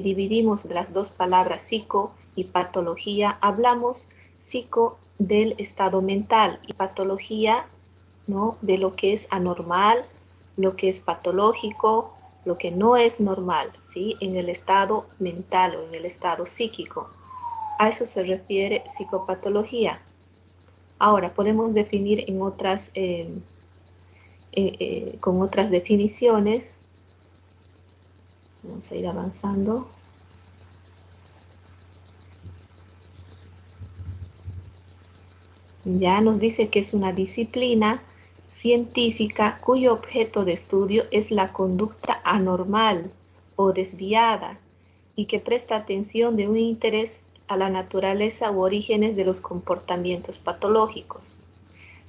dividimos las dos palabras psico y patología, hablamos psico del estado mental y patología, ¿no?, de lo que es anormal, lo que es patológico, lo que no es normal, ¿sí?, en el estado mental o en el estado psíquico. A eso se refiere psicopatología. Ahora, podemos definir en otras, con otras definiciones. Vamos a ir avanzando. Ya nos dice que es una disciplina científica cuyo objeto de estudio es la conducta anormal o desviada y que presta atención de un interés a la naturaleza u orígenes de los comportamientos patológicos.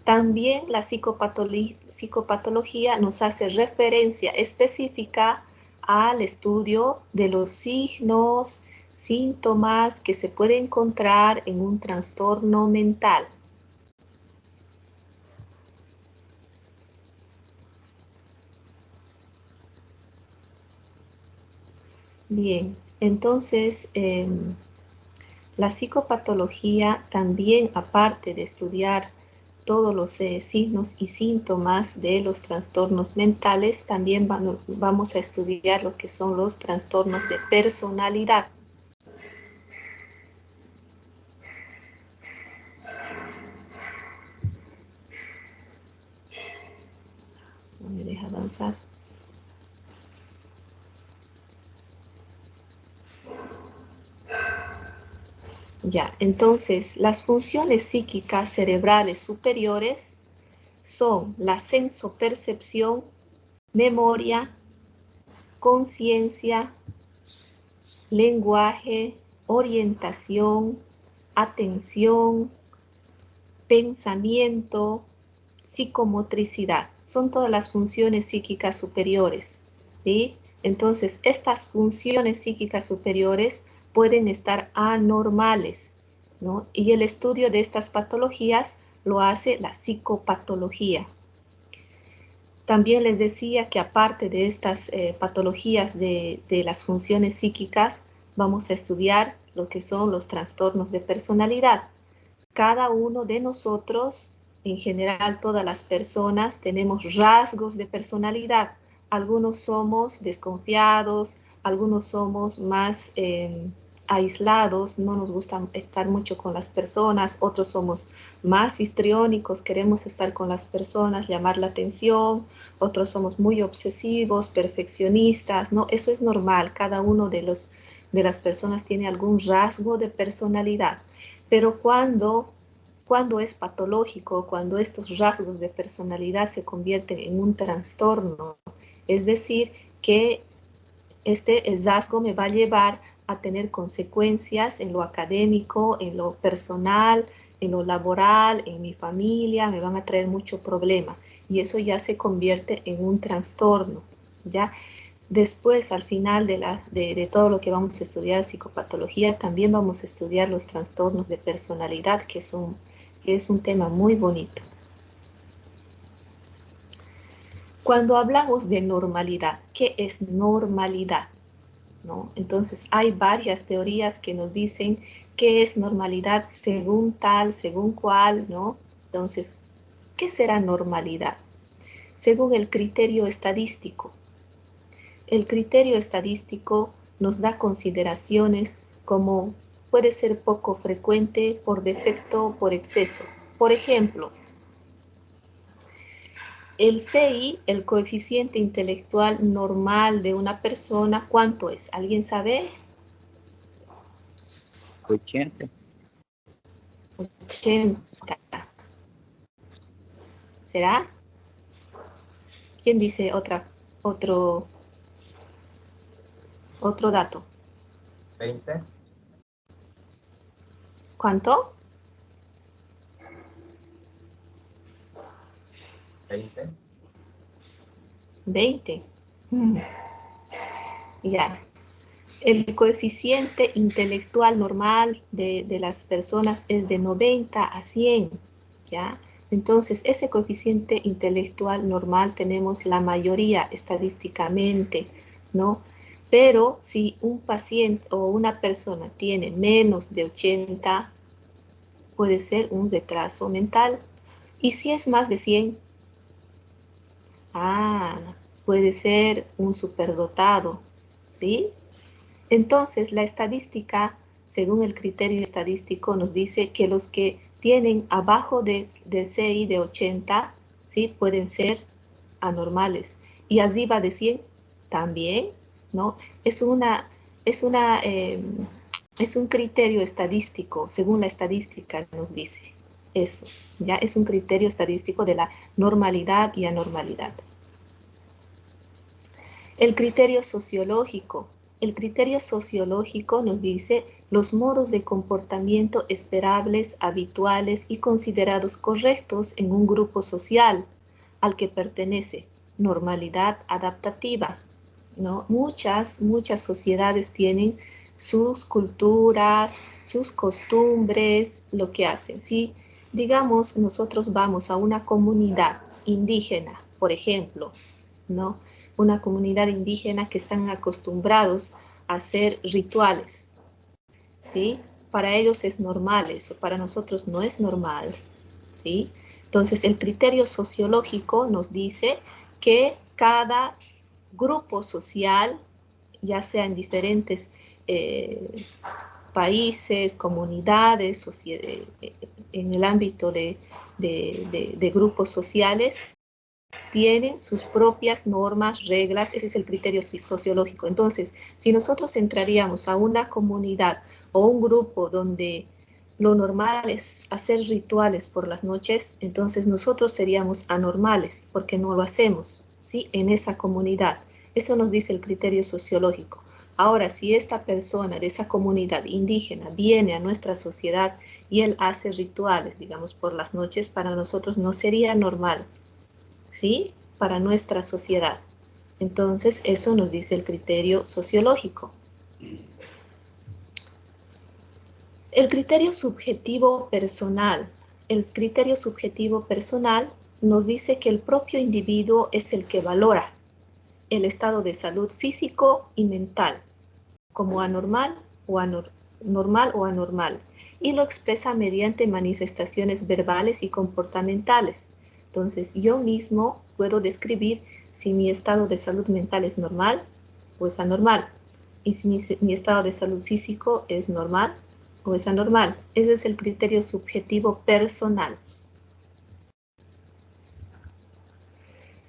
También la psicopatología nos hace referencia específica al estudio de los signos, síntomas que se pueden encontrar en un trastorno mental. Bien, entonces la psicopatología también, aparte de estudiar todos los signos y síntomas de los trastornos mentales, también vamos a estudiar lo que son los trastornos de personalidad. No me deja avanzar. Ya, entonces las funciones psíquicas cerebrales superiores son la sensopercepción, memoria, conciencia, lenguaje, orientación, atención, pensamiento, psicomotricidad. Son todas las funciones psíquicas superiores, ¿sí? Entonces, estas funciones psíquicas superiores pueden estar anormales, ¿no? Y el estudio de estas patologías lo hace la psicopatología. También les decía que aparte de estas patologías de las funciones psíquicas, vamos a estudiar lo que son los trastornos de personalidad. Cada uno de nosotros, en general todas las personas, tenemos rasgos de personalidad. Algunos somos desconfiados, algunos somos más aislados, no nos gusta estar mucho con las personas, otros somos más histriónicos, queremos estar con las personas, llamar la atención, otros somos muy obsesivos, perfeccionistas, ¿no? Eso es normal, cada uno de las personas tiene algún rasgo de personalidad, pero cuando es patológico, cuando estos rasgos de personalidad se convierten en un trastorno, es decir, que este rasgo me va a llevar a tener consecuencias en lo académico, en lo personal, en lo laboral, en mi familia, me van a traer mucho problema y eso ya se convierte en un trastorno, ¿ya? Después, al final de todo lo que vamos a estudiar, psicopatología, también vamos a estudiar los trastornos de personalidad, que es un tema muy bonito. Cuando hablamos de normalidad, ¿qué es normalidad? ¿No? Entonces, hay varias teorías que nos dicen qué es normalidad según tal, según cual, ¿no? Entonces, ¿qué será normalidad? Según el criterio estadístico. El criterio estadístico nos da consideraciones como puede ser poco frecuente, por defecto, por exceso. Por ejemplo, el CI, el coeficiente intelectual normal de una persona, ¿cuánto es? ¿Alguien sabe? 80. 80. ¿Será? ¿Quién dice otro dato? 20. ¿Cuánto? 20. 20. Ya. El coeficiente intelectual normal de las personas es de 90 a 100, ¿ya? Entonces, ese coeficiente intelectual normal tenemos la mayoría estadísticamente, ¿no? Pero si un paciente o una persona tiene menos de 80, puede ser un retraso mental. Y si es más de 100, puede ser un superdotado, ¿sí? Entonces, la estadística, según el criterio estadístico, nos dice que los que tienen abajo de CI de 80, ¿sí? Pueden ser anormales. Y arriba de 100, también, ¿no? Es un criterio estadístico, según la estadística nos dice eso. Ya es un criterio estadístico de la normalidad y anormalidad. El criterio sociológico. El criterio sociológico nos dice los modos de comportamiento esperables, habituales y considerados correctos en un grupo social al que pertenece. Normalidad adaptativa, ¿no? Muchas sociedades tienen sus culturas, sus costumbres, lo que hacen. Si, digamos, nosotros vamos a una comunidad indígena, por ejemplo, ¿no? Una comunidad indígena que están acostumbrados a hacer rituales, ¿sí? Para ellos es normal eso, para nosotros no es normal, ¿sí? Entonces, el criterio sociológico nos dice que cada grupo social, ya sea en diferentes países, comunidades, en el ámbito de grupos sociales, tienen sus propias normas, reglas, ese es el criterio sociológico. Entonces, si nosotros entraríamos a una comunidad o un grupo donde lo normal es hacer rituales por las noches, entonces nosotros seríamos anormales porque no lo hacemos, ¿sí? En esa comunidad. Eso nos dice el criterio sociológico. Ahora, si esta persona de esa comunidad indígena viene a nuestra sociedad y él hace rituales, digamos, por las noches, para nosotros no sería normal, ¿sí? Para nuestra sociedad. Entonces, eso nos dice el criterio sociológico. El criterio subjetivo personal. El criterio subjetivo personal nos dice que el propio individuo es el que valora el estado de salud físico y mental como anormal o normal o anormal, y lo expresa mediante manifestaciones verbales y comportamentales. Entonces, yo mismo puedo describir si mi estado de salud mental es normal o es anormal, y si mi estado de salud físico es normal o es anormal. Ese es el criterio subjetivo personal.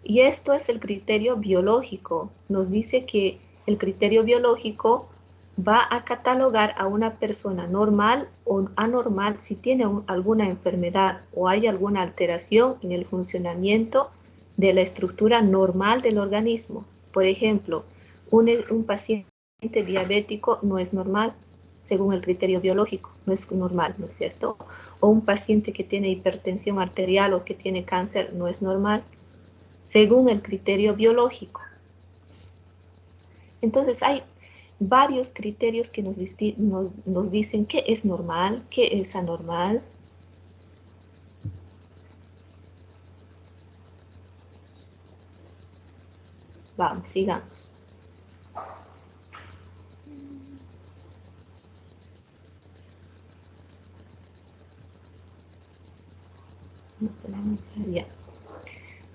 Y esto es el criterio biológico. Nos dice que el criterio biológico va a catalogar a una persona normal o anormal si tiene alguna enfermedad o hay alguna alteración en el funcionamiento de la estructura normal del organismo. Por ejemplo, un paciente diabético no es normal según el criterio biológico, no es normal, ¿no es cierto? O un paciente que tiene hipertensión arterial o que tiene cáncer no es normal según el criterio biológico. Entonces hay varios criterios que nos dicen qué es normal, qué es anormal. Vamos, sigamos.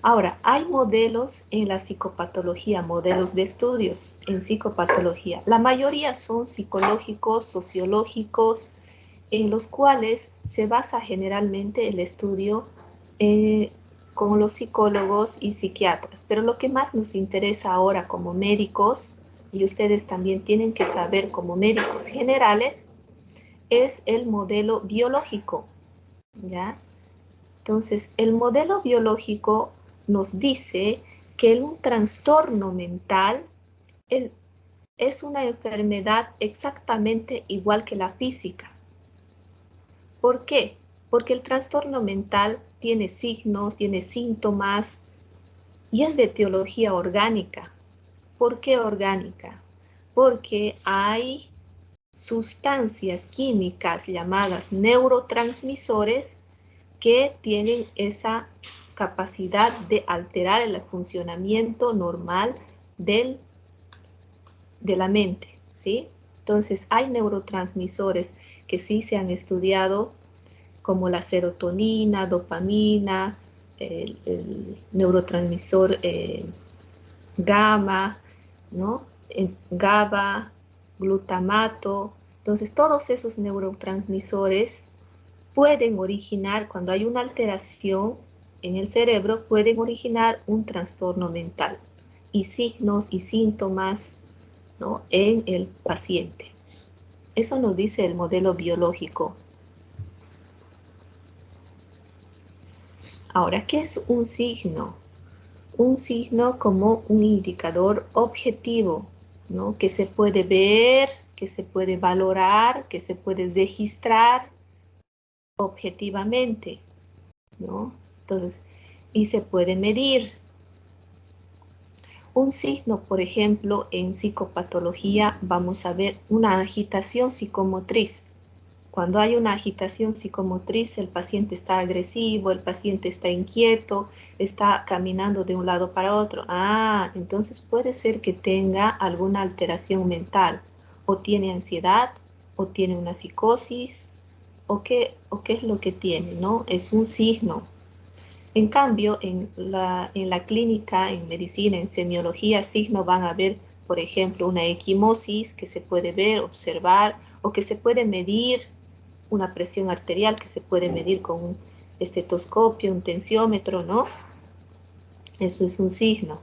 Ahora, hay modelos en la psicopatología, modelos de estudios en psicopatología. La mayoría son psicológicos, sociológicos, en los cuales se basa generalmente el estudio con los psicólogos y psiquiatras. Pero lo que más nos interesa ahora como médicos, y ustedes también tienen que saber como médicos generales, es el modelo biológico, ¿ya? Entonces, el modelo biológico nos dice que un trastorno mental es una enfermedad exactamente igual que la física. ¿Por qué? Porque el trastorno mental tiene signos, tiene síntomas y es de etiología orgánica. ¿Por qué orgánica? Porque hay sustancias químicas llamadas neurotransmisores que tienen esa capacidad de alterar el funcionamiento normal del de la mente, ¿sí? Entonces, hay neurotransmisores que sí se han estudiado, como la serotonina, dopamina, el neurotransmisor gamma, ¿no? GABA, glutamato. Entonces, todos esos neurotransmisores pueden originar, cuando hay una alteración en el cerebro, pueden originar un trastorno mental y signos y síntomas, ¿no?, en el paciente. Eso nos dice el modelo biológico. Ahora, ¿qué es un signo? Un signo como un indicador objetivo, ¿no?, que se puede ver, que se puede valorar, que se puede registrar objetivamente, ¿no? Entonces, y se puede medir. Un signo, por ejemplo, en psicopatología vamos a ver una agitación psicomotriz. Cuando hay una agitación psicomotriz, el paciente está agresivo, el paciente está inquieto, está caminando de un lado para otro. Ah, entonces puede ser que tenga alguna alteración mental, o tiene ansiedad, o tiene una psicosis, o qué es lo que tiene, ¿no? Es un signo. En cambio, en la clínica, en medicina, en semiología, signos van a ver, por ejemplo, una equimosis que se puede ver, observar, o que se puede medir, una presión arterial que se puede medir con un estetoscopio, un tensiómetro, ¿no? Eso es un signo.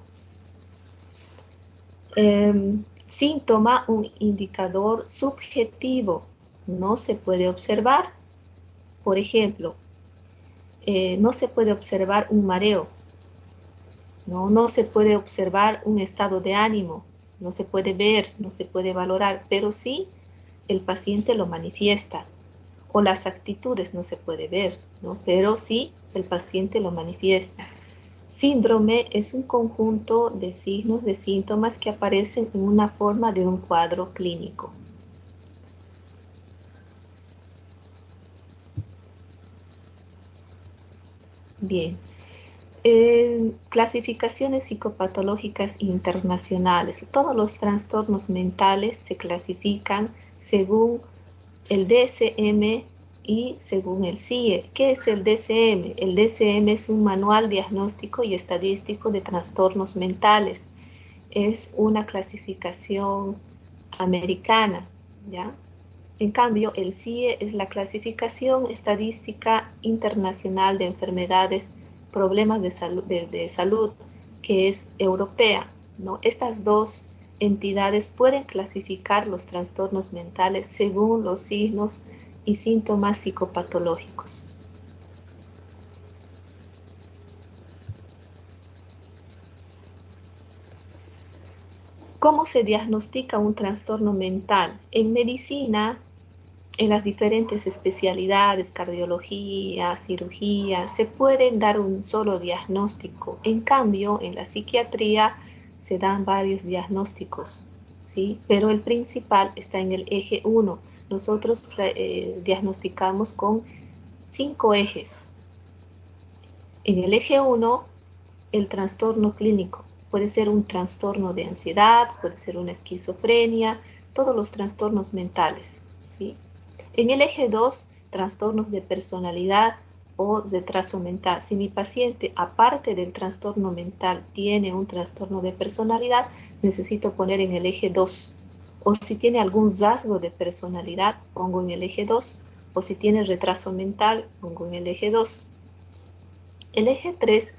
Síntoma, un indicador subjetivo, no se puede observar. Por ejemplo, no se puede observar un mareo, no se puede observar un estado de ánimo, no se puede ver, no se puede valorar, pero sí el paciente lo manifiesta. O las actitudes no se puede ver, ¿no?, pero sí el paciente lo manifiesta. Síndrome es un conjunto de signos, de síntomas que aparecen en una forma de un cuadro clínico. Bien. Clasificaciones psicopatológicas internacionales. Todos los trastornos mentales se clasifican según el DSM y según el CIE. ¿Qué es el DSM? El DSM es un manual diagnóstico y estadístico de trastornos mentales. Es una clasificación americana, ¿ya? En cambio, el CIE es la clasificación estadística internacional de enfermedades, problemas de salud, que es europea, ¿no? Estas dos entidades pueden clasificar los trastornos mentales según los signos y síntomas psicopatológicos. ¿Cómo se diagnostica un trastorno mental? En medicina, en las diferentes especialidades, cardiología, cirugía, se pueden dar un solo diagnóstico. En cambio, en la psiquiatría se dan varios diagnósticos, ¿sí? Pero el principal está en el eje 1. Nosotros diagnosticamos con 5 ejes. En el eje 1, el trastorno clínico. Puede ser un trastorno de ansiedad, puede ser una esquizofrenia, todos los trastornos mentales, ¿sí? En el eje 2, trastornos de personalidad o retraso mental. Si mi paciente, aparte del trastorno mental, tiene un trastorno de personalidad, necesito poner en el eje 2. O si tiene algún rasgo de personalidad, pongo en el eje 2. O si tiene retraso mental, pongo en el eje 2. El eje 3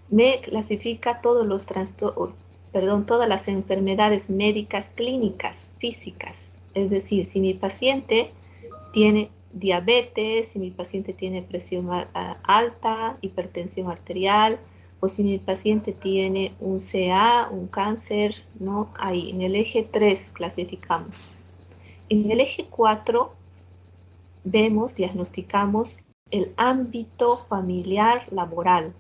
me clasifica todos los todas las enfermedades médicas clínicas, físicas. Es decir, si mi paciente tiene diabetes, si mi paciente tiene presión alta, hipertensión arterial, o si mi paciente tiene un CA, un cáncer, ¿no? Ahí en el eje 3 clasificamos. En el eje 4 diagnosticamos el ámbito familiar laboral,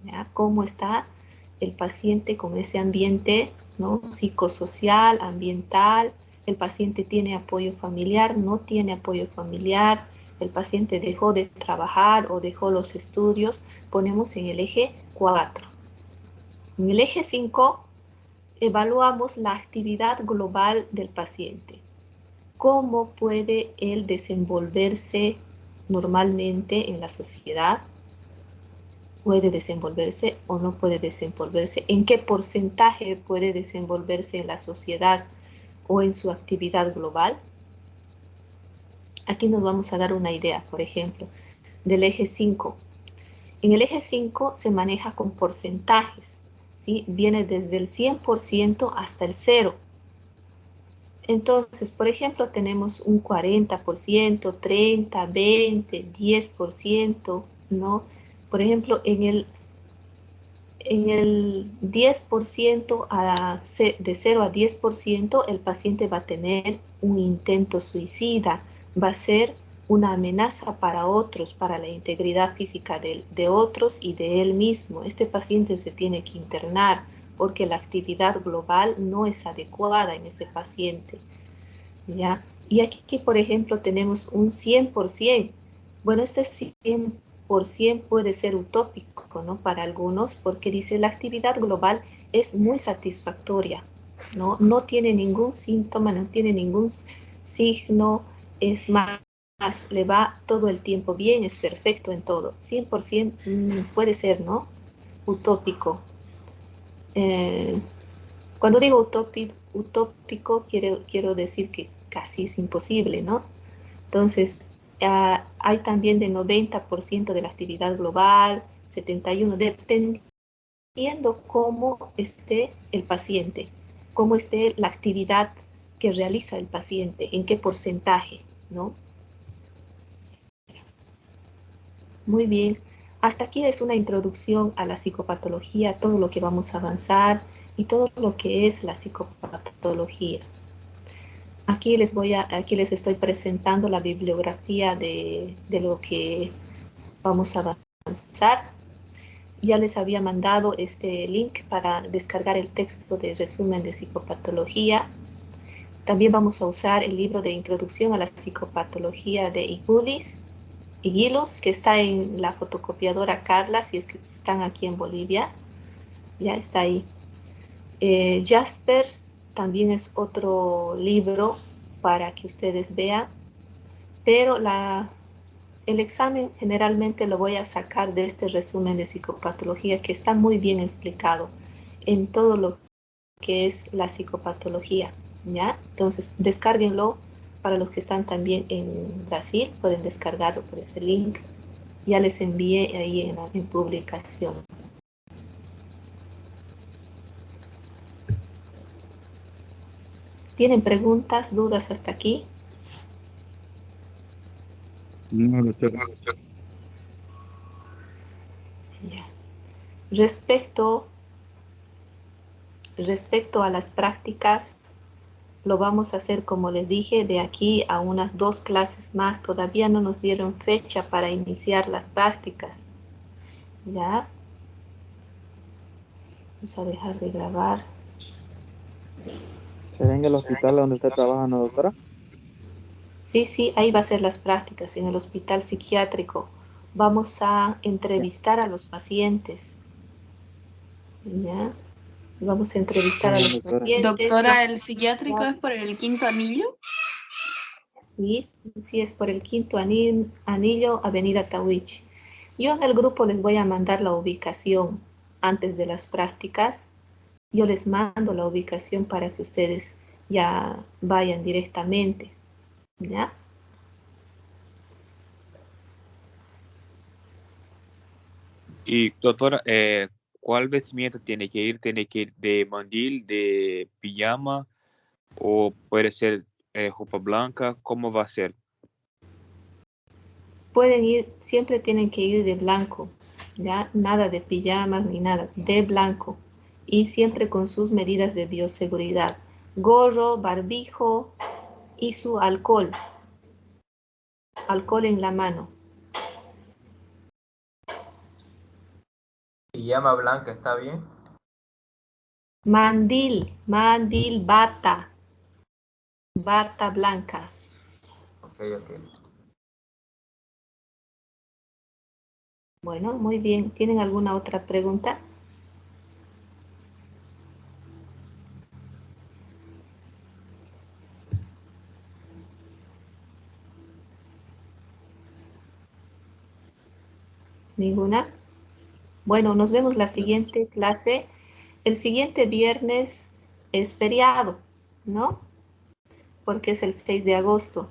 ¿ya? Cómo está el paciente con ese ambiente, ¿no?, psicosocial, ambiental. El paciente tiene apoyo familiar, no tiene apoyo familiar, el paciente dejó de trabajar o dejó los estudios, ponemos en el eje 4. En el eje 5 evaluamos la actividad global del paciente. ¿Cómo puede él desenvolverse normalmente en la sociedad? ¿Puede desenvolverse o no puede desenvolverse? ¿En qué porcentaje puede desenvolverse en la sociedad o en su actividad global? Aquí nos vamos a dar una idea, por ejemplo, del eje 5. En el eje 5 se maneja con porcentajes, ¿sí? Viene desde el 100% hasta el 0. Entonces, por ejemplo, tenemos un 40%, 30, 20, 10%, ¿no? Por ejemplo, en el 10% de 0 a 10%, el paciente va a tener un intento suicida, va a ser una amenaza para otros, para la integridad física de otros y de él mismo. Este paciente se tiene que internar porque la actividad global no es adecuada en ese paciente, ¿ya? Y aquí, por ejemplo, tenemos un 100%. Bueno, este 100% puede ser utópico, ¿no? Para algunos, porque dice la actividad global es muy satisfactoria, ¿no? No tiene ningún síntoma, no tiene ningún signo, es más, le va todo el tiempo bien, es perfecto en todo. 100% puede ser, ¿no? Utópico. Cuando digo utópico quiero decir que casi es imposible, ¿no? Entonces, hay también de 90% de la actividad global, 71%, dependiendo cómo esté el paciente, cómo esté la actividad que realiza el paciente, en qué porcentaje, ¿no? Muy bien. Hasta aquí es una introducción a la psicopatología, todo lo que vamos a avanzar y todo lo que es la psicopatología. Aquí les estoy presentando la bibliografía de lo que vamos a avanzar. Ya les había mandado este link para descargar el texto de resumen de psicopatología. También vamos a usar el libro de introducción a la psicopatología de Iguilos, que está en la fotocopiadora Carla, si es que están aquí en Bolivia. Ya está ahí. Jasper también es otro libro para que ustedes vean, pero el examen generalmente lo voy a sacar de este resumen de psicopatología que está muy bien explicado en todo lo que es la psicopatología, ¿ya? Entonces, descárguenlo. Para los que están también en Brasil, pueden descargarlo por ese link. Ya les envié ahí en publicación. ¿Tienen preguntas, dudas hasta aquí? No, doctor. Ya. Respecto a las prácticas, lo vamos a hacer, como les dije, de aquí a unas 2 clases más. Todavía no nos dieron fecha para iniciar las prácticas. ¿Ya? Vamos a dejar de grabar. ¿Será en el hospital donde está trabajando, doctora? Sí, ahí va a ser las prácticas, en el hospital psiquiátrico. Vamos a entrevistar a los pacientes. ¿Ya? Vamos a entrevistar Muy a bien, los doctora. pacientes. Doctora, ¿el psiquiátrico es por el quinto anillo? Sí, es por el quinto anillo, Avenida Tawich. Yo en el grupo les voy a mandar la ubicación antes de las prácticas. Yo les mando la ubicación para que ustedes ya vayan directamente, ¿ya? Y doctora, ¿cuál vestimenta tiene que ir? ¿Tiene que ir de mandil, de pijama o puede ser ropa blanca? ¿Cómo va a ser? Pueden ir, siempre tienen que ir de blanco, ¿ya? Nada de pijamas ni nada, de blanco. Y siempre con sus medidas de bioseguridad. Gorro, barbijo y su alcohol en la mano. Pijama blanca, ¿está bien? Mandil, bata blanca. Ok, ok. Bueno, muy bien. ¿Tienen alguna otra pregunta? ¿Ninguna? Bueno, nos vemos la siguiente clase. El siguiente viernes es feriado, ¿no? Porque es el 6 de agosto.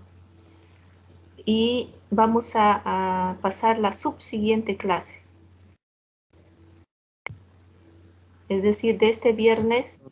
Y vamos a pasar la subsiguiente clase. Es decir, de este viernes